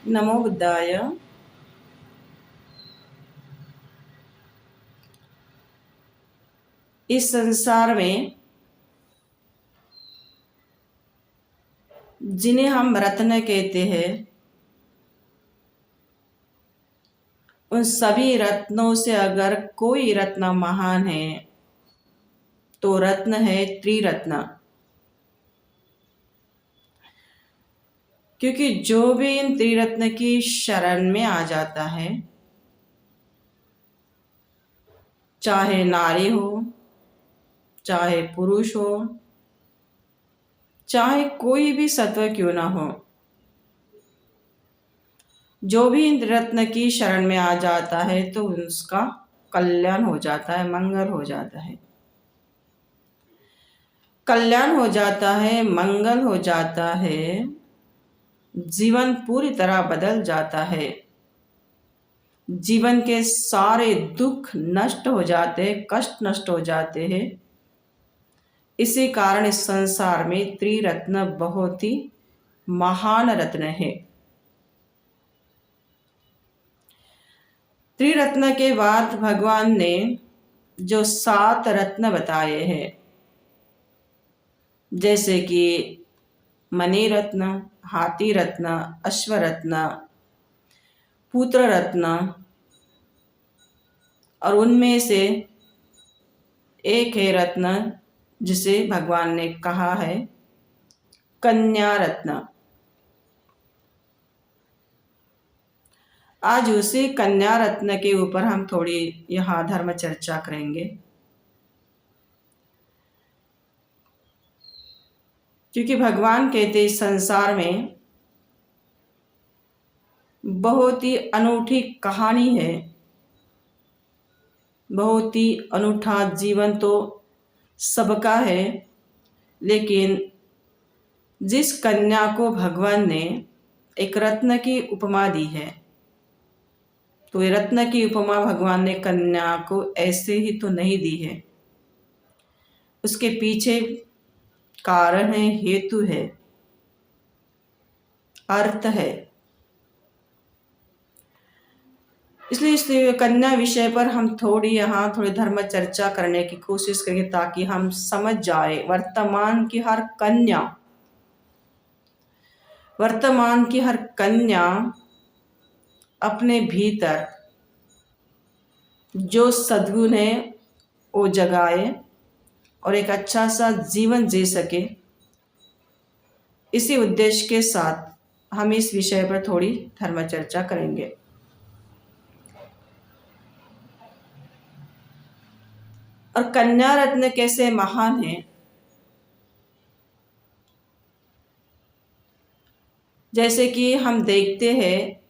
नमो बुद्धाय। इस संसार में जिन्हें हम रत्न कहते हैं, उन सभी रत्नों से अगर कोई रत्न महान है तो रत्न है त्रिरत्न। क्योंकि जो भी इन त्रिरत्न की शरण में आ जाता है, चाहे नारी हो, चाहे पुरुष हो, चाहे कोई भी सत्व क्यों ना हो, जो भी इन रत्न की शरण में आ जाता है तो उसका कल्याण हो जाता है, मंगल हो जाता है। कल्याण हो जाता है, मंगल हो जाता है, जीवन पूरी तरह बदल जाता है, जीवन के सारे दुख नष्ट हो जाते हैं, कष्ट नष्ट हो जाते हैं। इसी कारण इस संसार में त्रिरत्न बहुत ही महान रत्न है। त्रिरत्न के बाद भगवान ने जो 7 रत्न बताए हैं, जैसे कि मणि रत्न, हाथी रत्न, अश्व रत्न, पुत्र रत्न, और उनमें से एक है रत्न जिसे भगवान ने कहा है कन्या रत्न। आज उसी कन्या रत्न के ऊपर हम थोड़ी यहाँ धर्म चर्चा करेंगे, क्योंकि भगवान कहते इस संसार में बहुत ही अनूठी कहानी है, बहुत ही अनूठा जीवन तो सबका है, लेकिन जिस कन्या को भगवान ने एक रत्न की उपमा दी है, तो ये रत्न की उपमा भगवान ने कन्या को ऐसे ही तो नहीं दी है, उसके पीछे कारण है, हेतु है, अर्थ है। इसलिए इस कन्या विषय पर हम थोड़ी धर्म चर्चा करने की कोशिश करेंगे, ताकि हम समझ जाए वर्तमान की हर कन्या अपने भीतर जो सद्गुण है वो जगाए और एक अच्छा सा जीवन जी सके। इसी उद्देश्य के साथ हम इस विषय पर थोड़ी धर्म चर्चा करेंगे। और कन्या रत्न कैसे महान है, जैसे कि हम देखते हैं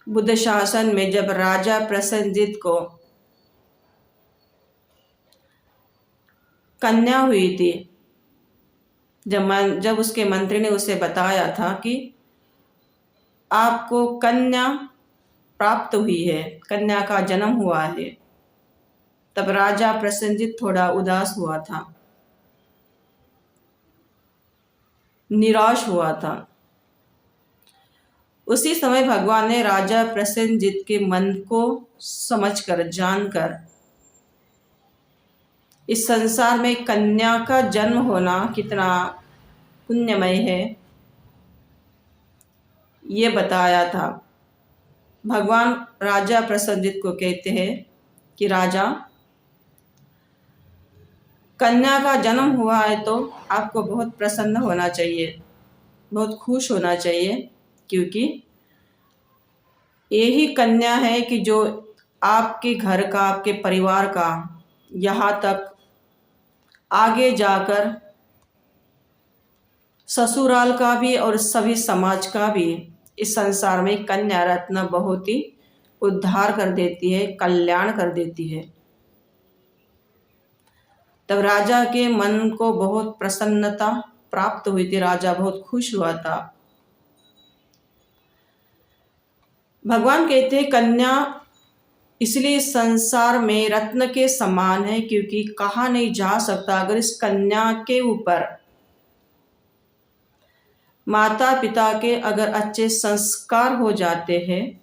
बुद्ध शासन में जब राजा प्रसेनजित को कन्या हुई थी, जब उसके मंत्री ने उसे बताया था कि आपको कन्या प्राप्त हुई है, कन्या का जन्म हुआ है, तब राजा प्रसेनजित थोड़ा उदास हुआ था, निराश हुआ था। उसी समय भगवान ने राजा प्रसेनजित के मन को समझकर, जानकर, इस संसार में कन्या का जन्म होना कितना पुण्यमय है ये बताया था। भगवान राजा प्रसेनजित को कहते हैं कि राजा, कन्या का जन्म हुआ है तो आपको बहुत प्रसन्न होना चाहिए, बहुत खुश होना चाहिए, क्योंकि यही कन्या है कि जो आपके घर का, आपके परिवार का, यहाँ तक आगे जाकर ससुराल का भी और सभी समाज का भी इस संसार में कन्या रत्न बहुत ही उद्धार कर देती है, कल्याण कर देती है। तब राजा के मन को बहुत प्रसन्नता प्राप्त हुई थी, राजा बहुत खुश हुआ था। भगवान कहते हैं कन्या इसलिए संसार में रत्न के समान है, क्योंकि कहा नहीं जा सकता अगर इस कन्या के ऊपर माता पिता के अगर अच्छे संस्कार हो जाते हैं,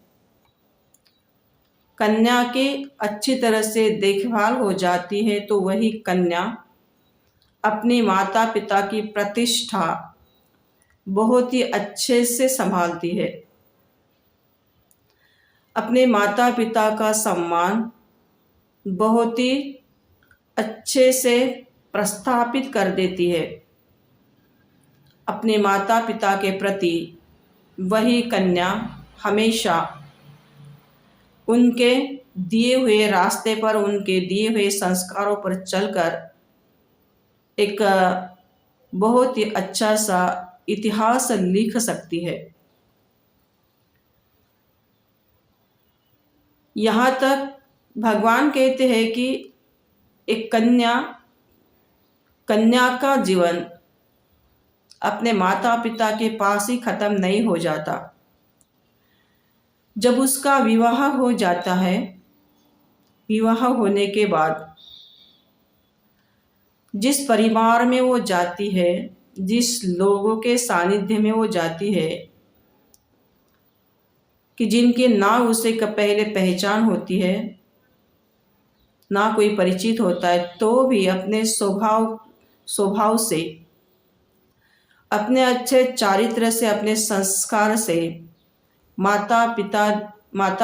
कन्या की अच्छी तरह से देखभाल हो जाती है, तो वही कन्या अपनी माता पिता की प्रतिष्ठा बहुत ही अच्छे से संभालती है, अपने माता पिता का सम्मान बहुत ही अच्छे से प्रस्थापित कर देती है। अपने माता पिता के प्रति वही कन्या हमेशा उनके दिए हुए रास्ते पर, उनके दिए हुए संस्कारों पर चलकर एक बहुत ही अच्छा सा इतिहास लिख सकती है। यहाँ तक भगवान कहते हैं कि एक कन्या का जीवन अपने माता पिता के पास ही खत्म नहीं हो जाता। जब उसका विवाह हो जाता है, विवाह होने के बाद जिस परिवार में वो जाती है, जिस लोगों के सानिध्य में वो जाती है, कि जिनके ना उसे पहले पहचान होती है, ना कोई परिचित होता है, तो भी अपने स्वभाव से, अपने अच्छे चारित्र से, अपने संस्कार से, माता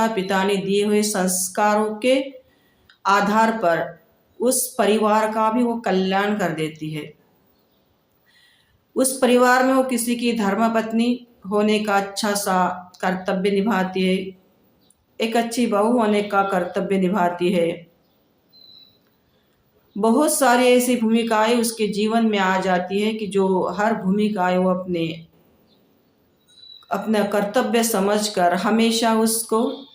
पिता ने दिए हुए संस्कारों के आधार पर उस परिवार का भी वो कल्याण कर देती है। उस परिवार में वो किसी की धर्मपत्नी होने का अच्छा सा कर्तव्य निभाती है, एक अच्छी बहू होने का कर्तव्य निभाती है। बहुत सारी ऐसी भूमिकाएं उसके जीवन में आ जाती है कि जो हर भूमिकाएं वो अपना कर्तव्य समझकर हमेशा उसको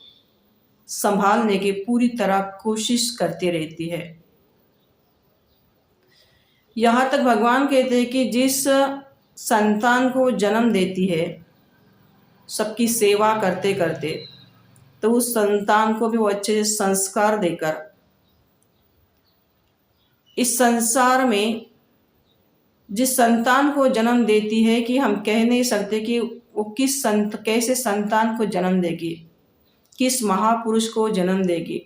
संभालने की पूरी तरह कोशिश करती रहती है। यहाँ तक भगवान कहते हैं कि जिस संतान को जन्म देती है सबकी सेवा करते करते, तो उस संतान को भी वो अच्छे संस्कार देकर इस संसार में जिस संतान को जन्म देती है, कि हम कह नहीं सकते कि वो कैसे संतान को जन्म देगी, किस महापुरुष को जन्म देगी,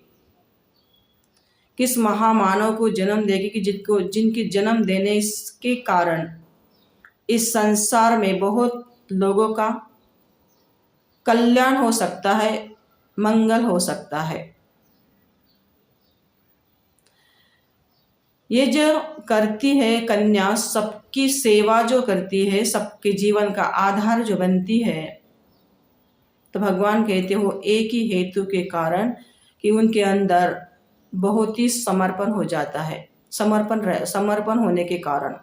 किस महामानव को जन्म देगी, कि जिनके जन्म देने के कारण इस संसार में बहुत लोगों का कल्याण हो सकता है, मंगल हो सकता है। ये जो करती है कन्या, सबकी सेवा जो करती है, सबके जीवन का आधार जो बनती है, तो भगवान कहते हो एक ही हेतु के कारण कि उनके अंदर बहुत ही समर्पण हो जाता है। समर्पण होने के कारण,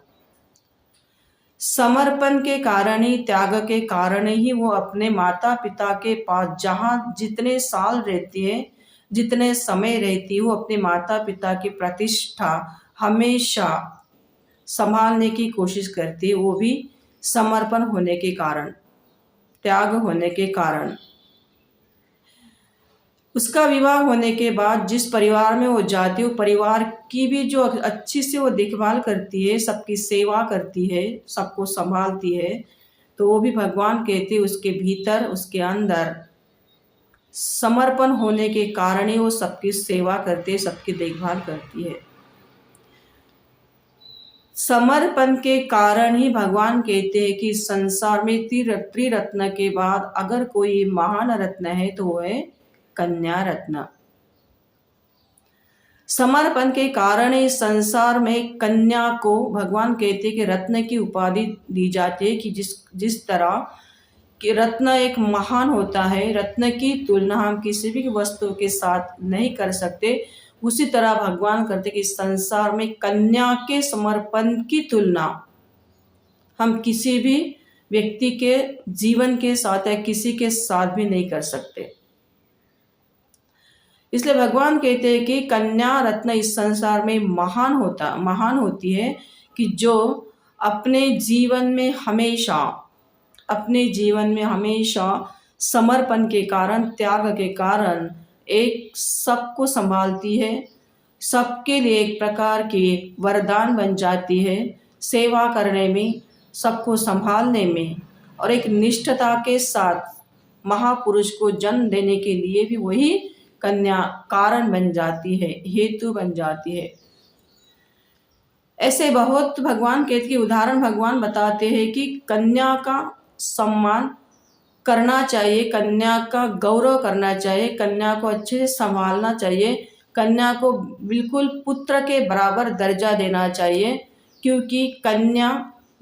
समर्पण के कारण ही, त्याग के कारण ही वो अपने माता पिता के पास जहाँ जितने साल रहती है, जितने समय रहती है, वो अपने माता पिता की प्रतिष्ठा हमेशा संभालने की कोशिश करती है। वो भी समर्पण होने के कारण, त्याग होने के कारण। उसका विवाह होने के बाद जिस परिवार में वो जाती है, वो परिवार की भी जो अच्छी से वो देखभाल करती है, सबकी सेवा करती है, सबको संभालती है, तो वो भी भगवान कहते हैं उसके भीतर, उसके अंदर समर्पण होने के कारण ही वो सबकी सेवा करती है, सबकी देखभाल करती है। समर्पण के कारण ही भगवान कहते हैं कि संसार में त्रिरत्न के बाद अगर कोई महान रत्न है तो वो है कन्या रत्न। समर्पण के कारण ही संसार में कन्या को भगवान कहते हैं कि रत्न की उपाधि दी जाती है, कि जिस तरह कि रत्न एक महान होता है, रत्न की तुलना हम किसी भी वस्तु के साथ नहीं कर सकते, उसी तरह भगवान करते कि संसार में कन्या के समर्पण की तुलना हम किसी भी व्यक्ति के जीवन के साथ या किसी के साथ भी नहीं कर सकते। इसलिए भगवान कहते हैं कि कन्या रत्न इस संसार में महान होती है, कि जो अपने जीवन में हमेशा समर्पण के कारण, त्याग के कारण एक सबको संभालती है, सबके लिए एक प्रकार की वरदान बन जाती है, सेवा करने में, सबको संभालने में, और एक निष्ठता के साथ महापुरुष को जन्म देने के लिए भी वही कन्या कारण बन जाती है, हेतु बन जाती है। ऐसे बहुत भगवान कहते कि उदाहरण भगवान बताते हैं कि कन्या का सम्मान करना चाहिए, कन्या का गौरव करना चाहिए, कन्या को अच्छे से संभालना चाहिए, कन्या को बिल्कुल पुत्र के बराबर दर्जा देना चाहिए, क्योंकि कन्या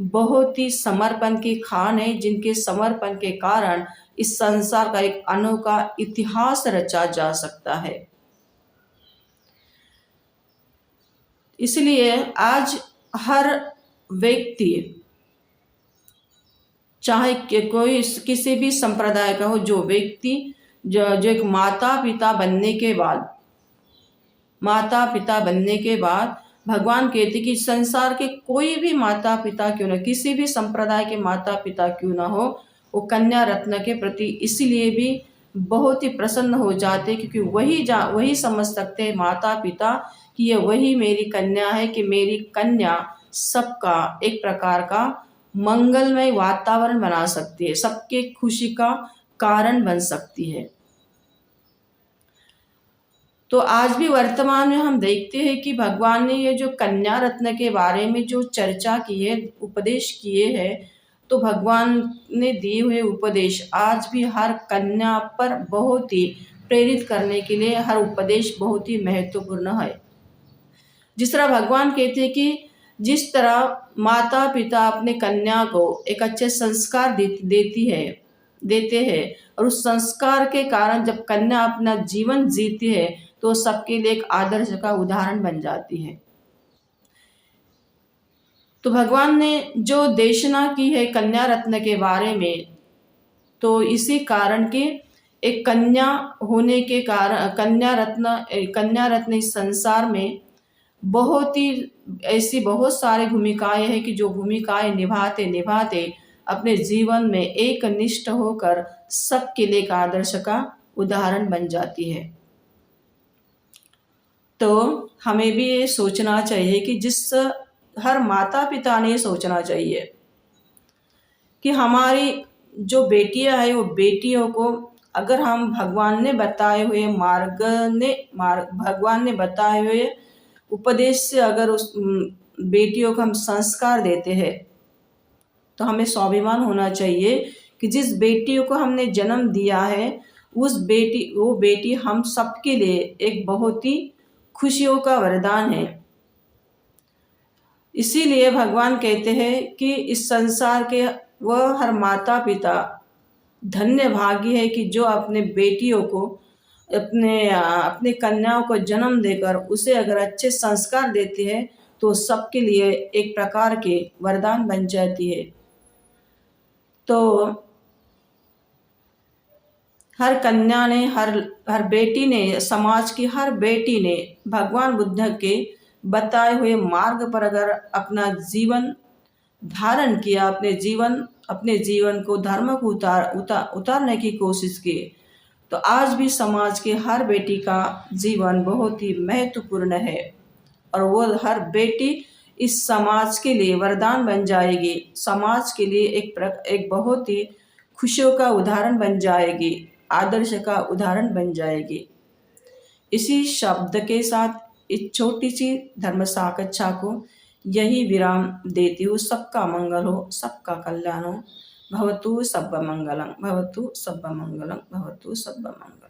बहुत ही समर्पण की खान है, जिनके समर्पण के कारण इस संसार का एक अनोखा इतिहास रचा जा सकता है। इसलिए आज हर व्यक्ति, चाहे कोई किसी भी संप्रदाय का हो, जो व्यक्ति जो एक माता पिता बनने के बाद भगवान कहते कि संसार के कोई भी माता पिता क्यों ना, किसी भी संप्रदाय के माता पिता क्यों ना हो, वो कन्या रत्न के प्रति इसलिए भी बहुत ही प्रसन्न हो जाते, क्योंकि वही समझ सकते हैं माता पिता कि ये वही मेरी कन्या है, कि मेरी कन्या सबका एक प्रकार का मंगलमय वातावरण बना सकती है, सबके खुशी का कारण बन सकती है। तो आज भी वर्तमान में हम देखते हैं कि भगवान ने ये जो कन्या रत्न के बारे में जो चर्चा की है, उपदेश किए हैं, तो भगवान ने दिए हुए उपदेश आज भी हर कन्या पर बहुत ही प्रेरित करने के लिए हर उपदेश बहुत ही महत्वपूर्ण है। जिस तरह भगवान कहते हैं कि जिस तरह माता पिता अपने कन्या को एक अच्छे संस्कार देते हैं, और उस संस्कार के कारण जब कन्या अपना जीवन जीती है तो सबके लिए एक आदर्श का उदाहरण बन जाती है। तो भगवान ने जो देशना की है कन्या रत्न के बारे में, तो इसी कारण के एक कन्या होने के कारण कन्या रत्न इस संसार में बहुत ही ऐसी बहुत सारी भूमिकाएं हैं कि जो भूमिकाएं निभाते निभाते अपने जीवन में एक निष्ठ होकर सबके लिए एक आदर्श का उदाहरण बन जाती है। तो हमें भी ये सोचना चाहिए कि हर माता पिता ने सोचना चाहिए कि हमारी जो बेटियां हैं, वो बेटियों को अगर हम भगवान ने बताए हुए उपदेश से अगर उस बेटियों को हम संस्कार देते हैं, तो हमें स्वाभिमान होना चाहिए कि जिस बेटियों को हमने जन्म दिया है वो बेटी हम सबके लिए एक बहुत ही खुशियों का वरदान है। इसीलिए भगवान कहते हैं कि इस संसार के वह हर माता पिता धन्य भागी है कि जो अपने बेटियों को अपने कन्याओं को जन्म देकर उसे अगर अच्छे संस्कार देती है तो सबके लिए एक प्रकार के वरदान बन जाती है। तो हर कन्या ने हर बेटी ने, समाज की हर बेटी ने भगवान बुद्ध के बताए हुए मार्ग पर अगर अपना जीवन धारण किया, अपने जीवन को धर्म को उतारने की कोशिश की, तो आज भी समाज के हर बेटी का जीवन बहुत ही महत्वपूर्ण है, और वो हर बेटी इस समाज के लिए वरदान बन जाएगी, समाज के लिए एक बहुत ही खुशियों का उदाहरण बन जाएगी, आदर्श का उदाहरण बन जाएगी। इसी शब्द के साथ इस छोटी सी धर्म साकच्छा को यही विराम देती हूँ। सबका मंगल हो, सबका कल्याण हो। भवतु सर्वमंगलं, भवतु सर्वमंगलं, भवतु सर्वमंगलं।